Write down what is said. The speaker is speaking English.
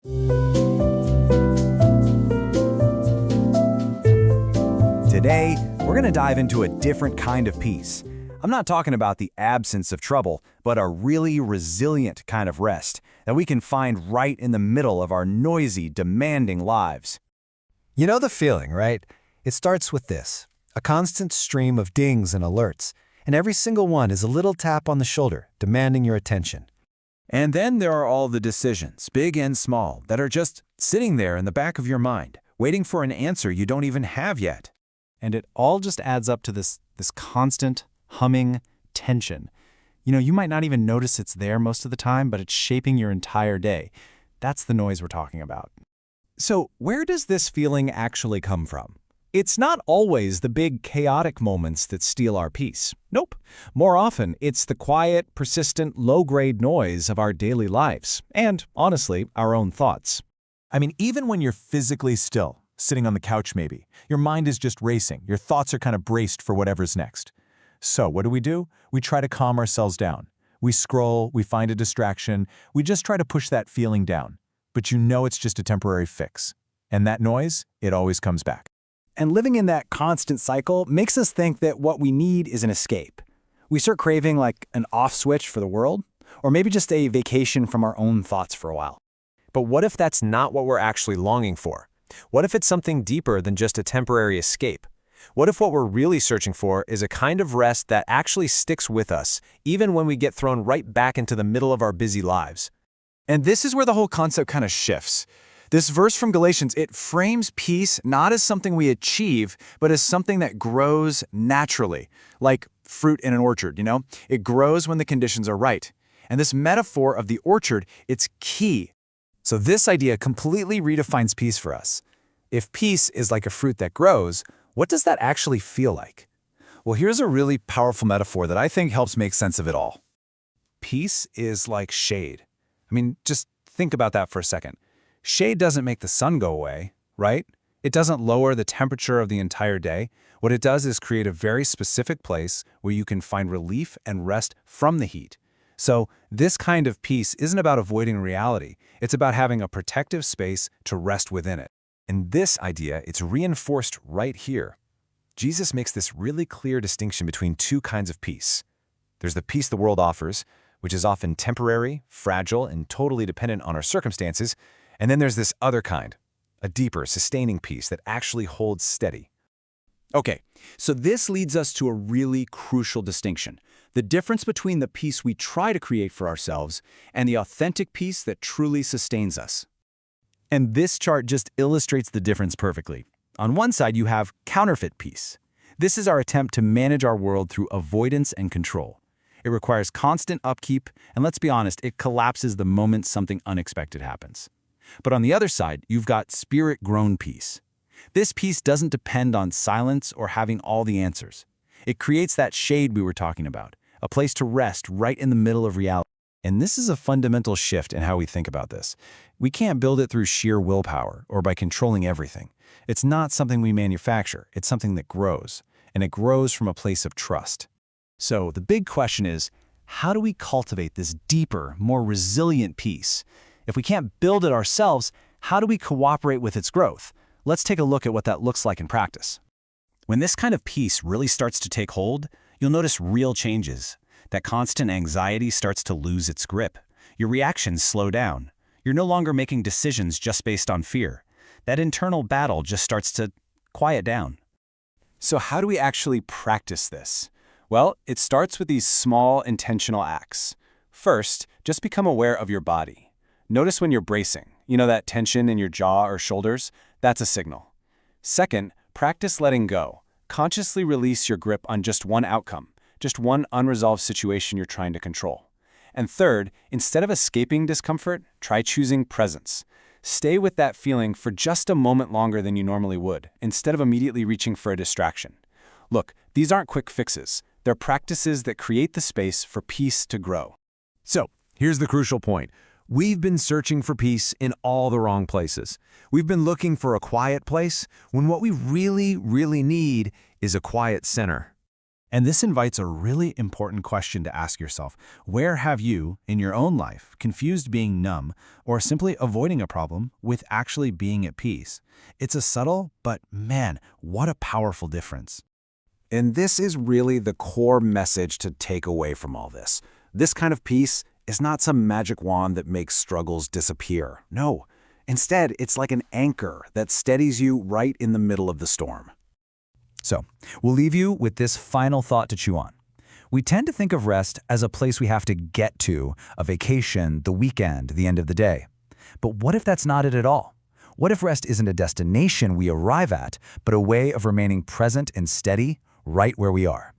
Today, we're going to dive into a different kind of peace. I'm not talking about the absence of trouble, but a really resilient kind of rest that we can find right in the middle of our noisy, demanding lives. You know the feeling, right? It starts with this, a constant stream of dings and alerts, and every single one is a little tap on the shoulder, demanding your attention. And then there are all the decisions, big and small, that are just sitting there in the back of your mind, waiting for an answer you don't even have yet. And it all just adds up to this constant, humming tension. You might not even notice it's there most of the time, but it's shaping your entire day. That's the noise we're talking about. So where does this feeling actually come from? It's not always the big chaotic moments that steal our peace. Nope. More often, it's the quiet, persistent, low-grade noise of our daily lives, and, honestly, our own thoughts. I mean, even when you're physically still, sitting on the couch maybe, your mind is just racing, your thoughts are kind of braced for whatever's next. So what do? We try to calm ourselves down. We scroll, we find a distraction, we just try to push that feeling down. But you know it's just a temporary fix. And that noise, it always comes back. And living in that constant cycle makes us think that what we need is an escape. We start craving like an off switch for the world, or maybe just a vacation from our own thoughts for a while. But what if that's not what we're actually longing for? What if it's something deeper than just a temporary escape? What if what we're really searching for is a kind of rest that actually sticks with us, even when we get thrown right back into the middle of our busy lives? And this is where the whole concept kind of shifts. This verse from Galatians, it frames peace not as something we achieve, but as something that grows naturally, like fruit in an orchard, It grows when the conditions are right. And this metaphor of the orchard, it's key. So this idea completely redefines peace for us. If peace is like a fruit that grows, what does that actually feel like? Well, here's a really powerful metaphor that I think helps make sense of it all. Peace is like shade. I mean, just think about that for a second. Shade doesn't make the sun go away, right? It doesn't lower the temperature of the entire day. What it does is create a very specific place where you can find relief and rest from the heat. So this kind of peace isn't about avoiding reality. It's about having a protective space to rest within it. And this idea, it's reinforced right here. Jesus makes this really clear distinction between two kinds of peace. There's the peace the world offers, which is often temporary, fragile, and totally dependent on our circumstances. And then there's this other kind, a deeper, sustaining peace that actually holds steady. Okay, so this leads us to a really crucial distinction. The difference between the peace we try to create for ourselves and the authentic peace that truly sustains us. And this chart just illustrates the difference perfectly. On one side, you have counterfeit peace. This is our attempt to manage our world through avoidance and control. It requires constant upkeep, and let's be honest, it collapses the moment something unexpected happens. But on the other side, you've got spirit-grown peace. This peace doesn't depend on silence or having all the answers. It creates that shade we were talking about, a place to rest right in the middle of reality. And this is a fundamental shift in how we think about this. We can't build it through sheer willpower or by controlling everything. It's not something we manufacture. It's something that grows, and it grows from a place of trust. So the big question is, how do we cultivate this deeper, more resilient peace? If we can't build it ourselves, how do we cooperate with its growth? Let's take a look at what that looks like in practice. When this kind of peace really starts to take hold, you'll notice real changes. That constant anxiety starts to lose its grip. Your reactions slow down. You're no longer making decisions just based on fear. That internal battle just starts to quiet down. So how do we actually practice this? Well, it starts with these small, intentional acts. First, just become aware of your body. Notice when you're bracing. That tension in your jaw or shoulders? That's a signal. Second, practice letting go. Consciously release your grip on just one outcome, just one unresolved situation you're trying to control. And third, instead of escaping discomfort, try choosing presence. Stay with that feeling for just a moment longer than you normally would, instead of immediately reaching for a distraction. Look, these aren't quick fixes. They're practices that create the space for peace to grow. So, here's the crucial point. We've been searching for peace in all the wrong places. We've been looking for a quiet place when what we really, really need is a quiet center. And this invites a really important question to ask yourself. Where have you, in your own life, confused being numb or simply avoiding a problem with actually being at peace? It's a subtle, but man, what a powerful difference. And this is really the core message to take away from all this. This kind of peace is not some magic wand that makes struggles disappear. No. Instead, it's like an anchor that steadies you right in the middle of the storm. So, we'll leave you with this final thought to chew on. We tend to think of rest as a place we have to get to, a vacation, the weekend, the end of the day. But what if that's not it at all? What if rest isn't a destination we arrive at, but a way of remaining present and steady right where we are?